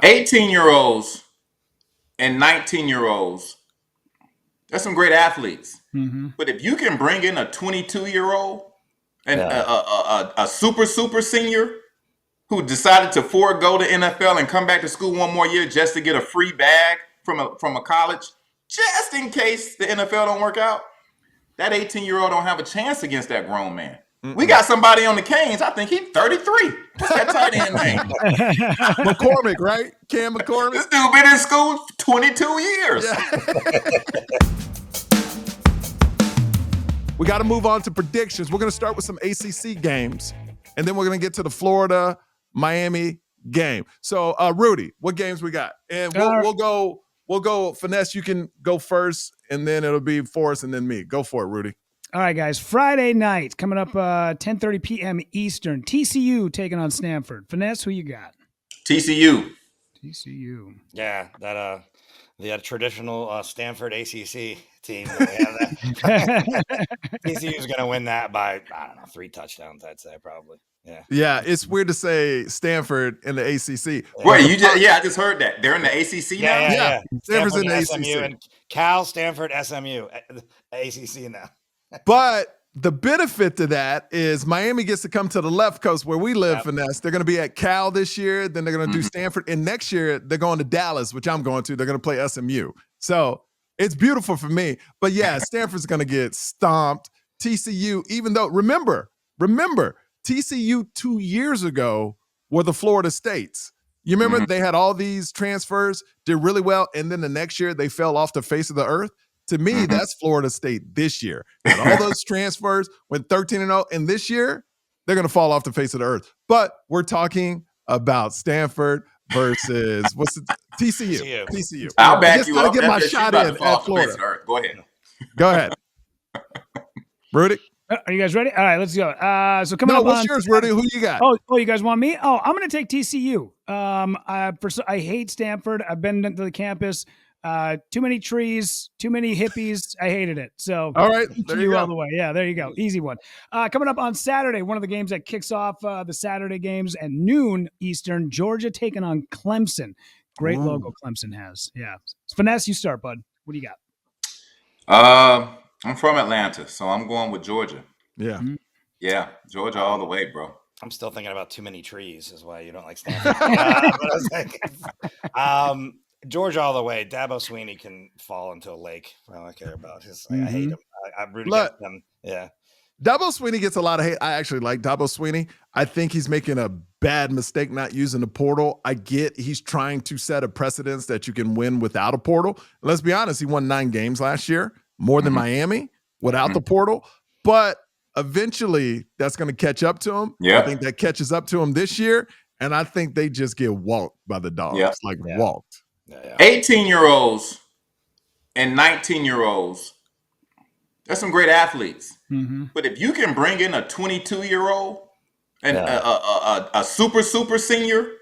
18-year-olds and 19-year-olds, they're some great athletes. Mm-hmm. But if you can bring in a 22-year-old and a super senior who decided to forego the NFL and come back to school one more year just to get a free bag from a college, just in case the NFL don't work out, that 18-year-old don't have a chance against that grown man. We got somebody on the Canes. I think he's 33. What's that tight end name? McCormick, right? Cam McCormick. This dude been in school 22 years. Yeah. We got to move on to predictions. We're going to start with some ACC games, and then we're going to get to the Florida-Miami game. So, Rudy, what games we got? And we'll go. Finesse, you can go first, and then it'll be Forrest and then me. Go for it, Rudy. All right, guys. Friday night, coming up 10:30 p.m. Eastern. TCU taking on Stanford. Finesse, who you got? TCU. Yeah, the traditional Stanford ACC team. TCU is going to win that by, I don't know, 3 touchdowns, I'd say, probably. Yeah, it's weird to say Stanford in the ACC. Wait, I just heard that. They're in the ACC now? Yeah. Stanford's in the SMU ACC. and Cal, Stanford, SMU, ACC now. But the benefit to that is Miami gets to come to the left coast where we live, Finesse. They're going to be at Cal this year. Then they're going to do Stanford. And next year, they're going to Dallas, which I'm going to. They're going to play SMU. So it's beautiful for me. But, yeah, Stanford's going to get stomped. TCU, even though, remember, TCU 2 years ago were the Florida States. You remember they had all these transfers, did really well, and then the next year they fell off the face of the earth? To me, that's Florida State this year. And all those transfers went 13-0, and this year they're going to fall off the face of the earth. But we're talking about Stanford versus TCU. I'll back you up. Get my shot in at Florida. Go ahead. Go ahead. Rudy? Are you guys ready? All right, let's go. So coming up what's yours, Rudy? Who you got? Oh, you guys want me? Oh, I'm going to take TCU. I hate Stanford. I've been to the campus. Too many trees, too many hippies. I hated it. So all right, there you go. All the way. Yeah, there you go. Easy one. Coming up on Saturday, one of the games that kicks off the Saturday games at noon Eastern, Georgia taking on Clemson. Great logo Clemson has. Yeah. Finesse, you start, bud. What do you got? I'm from Atlanta, so I'm going with Georgia. Yeah. Mm-hmm. Yeah, Georgia all the way, bro. I'm still thinking about too many trees is why you don't like Stanford. Georgia all the way. Dabo Sweeney can fall into a lake. I don't care about his. I hate him. I'm rooting against him. Yeah. Dabo Sweeney gets a lot of hate. I actually like Dabo Sweeney. I think he's making a bad mistake not using the portal. I get he's trying to set a precedence that you can win without a portal. Let's be honest, he won 9 games last year, more than Miami without the portal. But eventually that's going to catch up to him. Yeah. I think that catches up to him this year. And I think they just get walked by the dogs. Yeah. Walked. 18-year-olds and 19-year-olds, they're some great athletes. But if you can bring in a 22-year-old and a super senior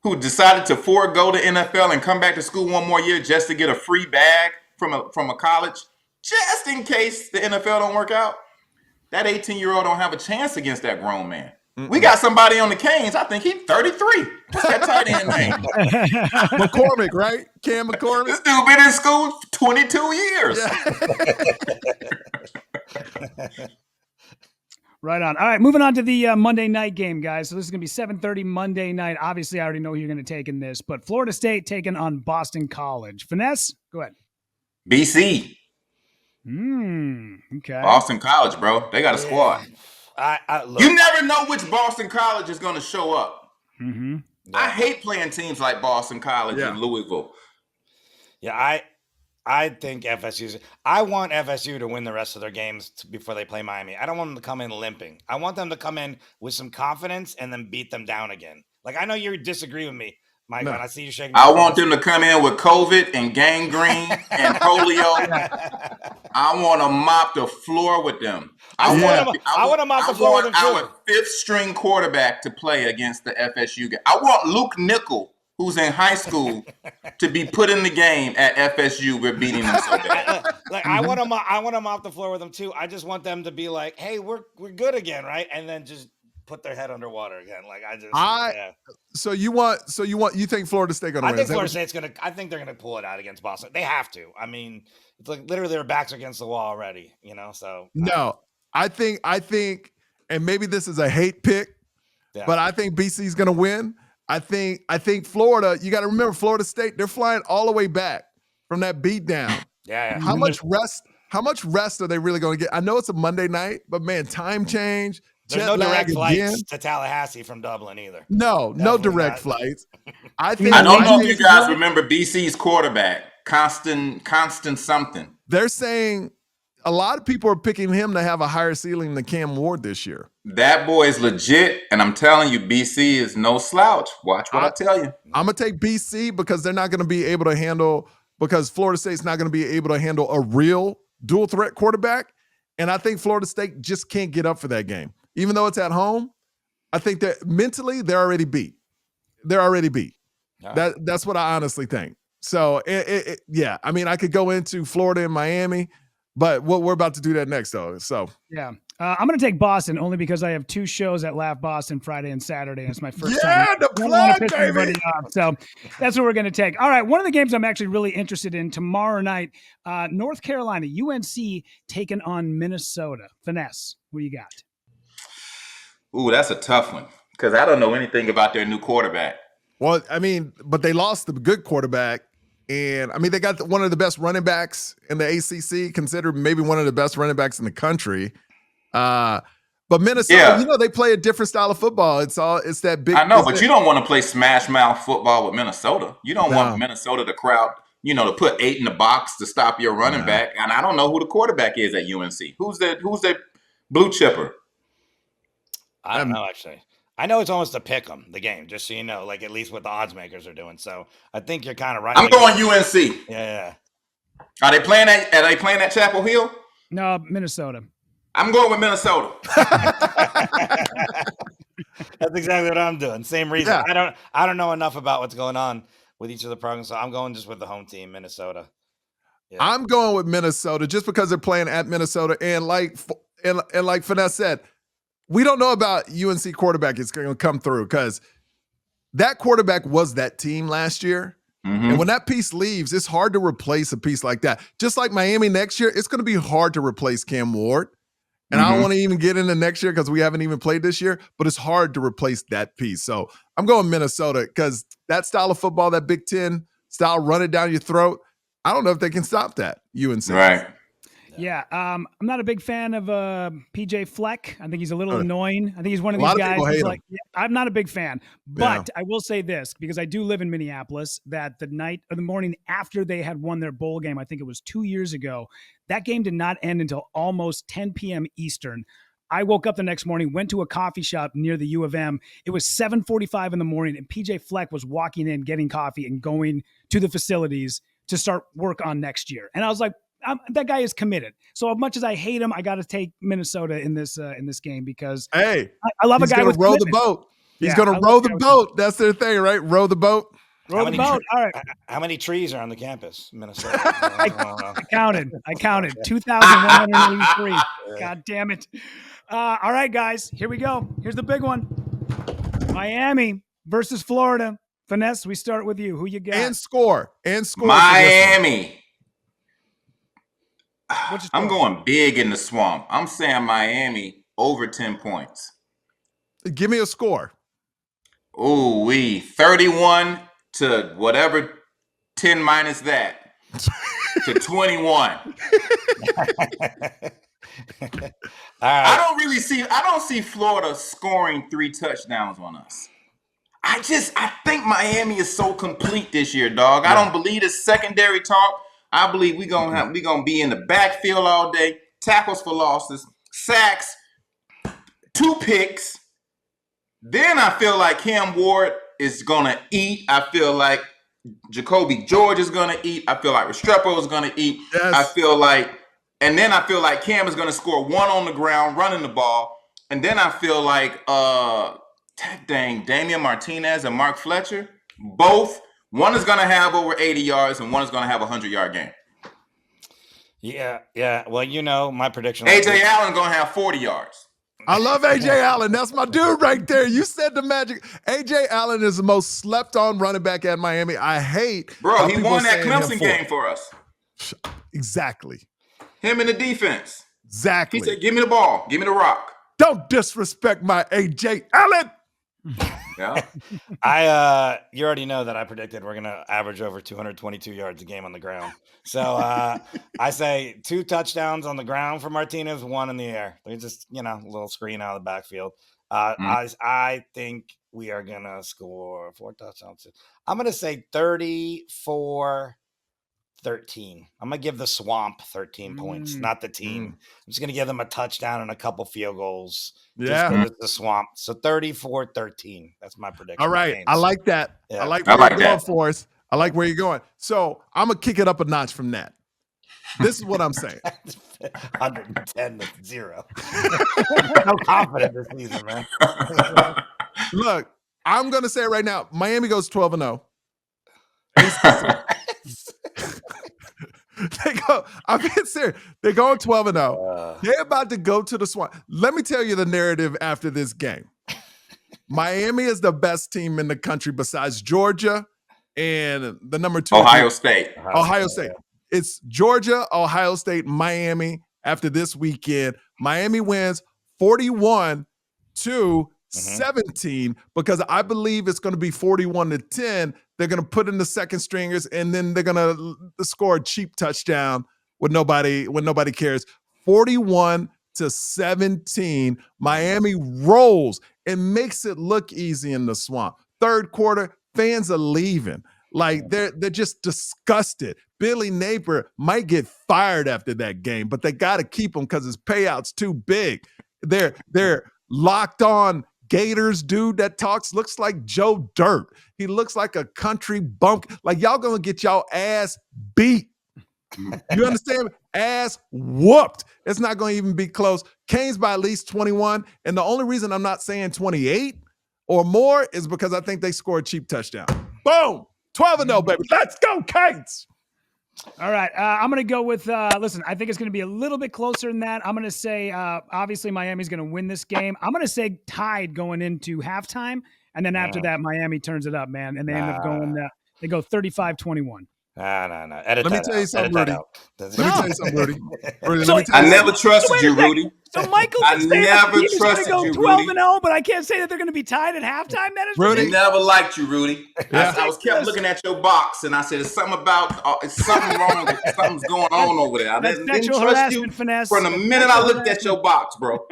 who decided to forego the NFL and come back to school one more year just to get a free bag from a college, just in case the NFL don't work out, that 18-year-old don't have a chance against that grown man. We got somebody on the Canes. I think he's 33. What's that tight end name? McCormick, right? Cam McCormick. This dude been in school 22 years. Yeah. Right on. All right, moving on to the Monday night game, guys. So this is going to be 7:30 Monday night. Obviously, I already know who you're going to take in this, but Florida State taking on Boston College. Finesse, go ahead. BC. Okay. Boston College, bro. They got a squad. Look, you never know which Boston College is going to show up. I hate playing teams like Boston College and Louisville. Yeah, I think FSU's. I want FSU to win the rest of their games before they play Miami. I don't want them to come in limping. I want them to come in with some confidence and then beat them down again. Like, I know you disagree with me, Mike, when I see you shaking. I want them to come in with COVID and gangrene and polio. I want to mop the floor with them. I want to mop the floor with them too. Our 5th string quarterback to play against the FSU game. I want Luke Nickel, who's in high school, to be put in the game at FSU. We're beating them so bad. I want to mop the floor with them too. I just want them to be like, "Hey, we're good again, right?" And then just put their head underwater again. Like You think Florida State gonna win? I think Florida State's gonna. I think they're gonna pull it out against Boston. They have to. I mean, it's like literally their backs are against the wall already. So no, I think, and maybe this is a hate pick, but I think BC's gonna win. I think Florida. You got to remember, Florida State. They're flying all the way back from that beatdown. Yeah. How much rest are they really going to get? I know it's a Monday night, but man, time change. There's no direct flights to Tallahassee from Dublin either. No direct flights. I don't know if you guys remember BC's quarterback, Constant something. They're saying a lot of people are picking him to have a higher ceiling than Cam Ward this year. That boy is legit, and I'm telling you, BC is no slouch. Watch what I tell you. I'm going to take BC because they're not going to be able to handle, because Florida State's not going to be able to handle a real dual threat quarterback. And I think Florida State just can't get up for that game. Even though it's at home, I think that mentally they're already beat. Right. That's what I honestly think. So, yeah, I mean, I could go into Florida and Miami, but we're about to do that next, though. So, yeah. I'm going to take Boston only because I have 2 shows at Laugh Boston Friday and Saturday. And it's my first time. Yeah, the plug, baby. So that's what we're going to take. All right. One of the games I'm actually really interested in tomorrow night, North Carolina, UNC taking on Minnesota. Finesse, what do you got? Ooh, that's a tough one because I don't know anything about their new quarterback. Well, I mean, but they lost the good quarterback. And, I mean, they got one of the best running backs in the ACC, considered maybe one of the best running backs in the country. But Minnesota, they play a different style of football. It's that big. I know, but you don't want to play smash mouth football with Minnesota. You don't want Minnesota to crowd, to put 8 in the box to stop your running back. And I don't know who the quarterback is at UNC. Who's the blue chipper? I don't know, actually. I know it's almost a pick 'em, the game, just so you know, like at least what the odds makers are doing. So I think you're kind of right. I'm going UNC. Yeah. Are they playing at Chapel Hill? No, Minnesota. I'm going with Minnesota. That's exactly what I'm doing. Same reason. Yeah. I don't know enough about what's going on with each of the programs, so I'm going just with the home team, Minnesota. Yeah. I'm going with Minnesota just because they're playing at Minnesota, and like Finesse said, we don't know about UNC quarterback is going to come through because that quarterback was that team last year. Mm-hmm. And when that piece leaves, it's hard to replace a piece like that. Just like Miami next year, it's going to be hard to replace Cam Ward. And I don't want to even get into next year because we haven't even played this year, but it's hard to replace that piece. So I'm going Minnesota because that style of football, that Big Ten style, run it down your throat, I don't know if they can stop that, UNC. Right. Yeah, I'm not a big fan of PJ Fleck. I think he's a little annoying. I think he's one of these guys who's like, I'm not a big fan. But I will say this, because I do live in Minneapolis, that the night or the morning after they had won their bowl game, I think it was 2 years ago, that game did not end until almost 10 p.m. Eastern. I woke up the next morning, went to a coffee shop near the U of M. It was 7:45 in the morning, and PJ Fleck was walking in, getting coffee, and going to the facilities to start work on next year. And I was like, that guy is committed. So as much as I hate him, I got to take Minnesota in this game because I love a guy with row the boat. He's going to row the boat. That's their thing, right? Row the boat. Row the boat. All right. How many trees are on the campus, Minnesota? I counted. 2,183. God damn it. All right, guys. Here we go. Here's the big one. Miami versus Florida. Finesse, we start with you. Who you got? And score. Miami. I'm going big in the swamp. I'm saying Miami over 10 points. Give me a score. Ooh, 31 to whatever 10 minus that to 21. I don't see Florida scoring 3 touchdowns on us. I think Miami is so complete this year, dog. I don't believe this secondary talk. I believe we're gonna be in the backfield all day, tackles for losses, sacks, 2 picks. Then I feel like Cam Ward is gonna eat. I feel like Jacoby George is gonna eat. I feel like Restrepo is gonna eat. Yes. I feel like Cam is gonna score 1 on the ground, running the ball. And then I feel like Damian Martinez and Mark Fletcher, both. One is going to have over 80 yards and one is going to have a 100-yard game. Yeah. Well, my prediction. A.J. Allen going to have 40 yards. I love AJ Allen. That's my dude right there. You said the magic. AJ Allen is the most slept on running back at Miami. I hate. Bro, he won that Clemson game for us. Exactly. Him in the defense. Exactly. He said, give me the ball. Give me the rock. Don't disrespect my AJ Allen. Yeah. You already know that I predicted we're gonna average over 222 yards a game on the ground. So I say 2 touchdowns on the ground for Martinez, 1 in the air. They just, a little screen out of the backfield. I think we are gonna score 4 touchdowns. I'm gonna say 34-13. I'm gonna give the Swamp 13 points, not the team. I'm just gonna give them a touchdown and a couple field goals. Yeah, just it's the Swamp. So 34-13. That's my prediction. All right, I like that. Yeah. I like where you're going for us. I like where you're going. So I'm gonna kick it up a notch from that. This is what I'm saying. 110-0. No confidence this season, man. Look, I'm gonna say it right now. Miami goes 12-0. They go. I'm being serious. They're going 12-0. They're about to go to the Swamp. Let me tell you the narrative after this game. Miami is the best team in the country besides Georgia and the number 2 Ohio State. Ohio State. It's Georgia, Ohio State, Miami after this weekend. Miami wins 41-17 because I believe it's going to be 41-10. They're going to put in the second stringers and then they're going to score a cheap touchdown when nobody cares. 41-17. Miami rolls and makes it look easy in the Swamp. Third quarter, fans are leaving. Like they're just disgusted. Billy Napier might get fired after that game, but they got to keep him because his payout's too big. They're locked on Gators dude that looks like Joe Dirt. He looks like a country bump. Like y'all gonna get y'all ass beat. You understand? Ass whooped. It's not gonna even be close. Canes by at least 21. And the only reason I'm not saying 28 or more is because I think they score a cheap touchdown. Boom. 12-0, baby. Let's go, Canes. All right. I'm going to go with, listen, I think it's going to be a little bit closer than that. I'm going to say, obviously, Miami's going to win this game. I'm going to say tied going into halftime. And then after that, Miami turns it up, man. And they end up going, they go 35-21. No. Let me tell you something, Rudy. I never trusted you, Rudy. So Michael, I never trusted go you, 12-0, but I can't say that they're going to be tied at halftime. That is Rudy. I never liked you, Rudy. Yeah. I was kept looking at your box, and I said, "It's something about, it's something wrong. Something's going on over there." I didn't trust you finesse. from the minute I looked at your box, bro.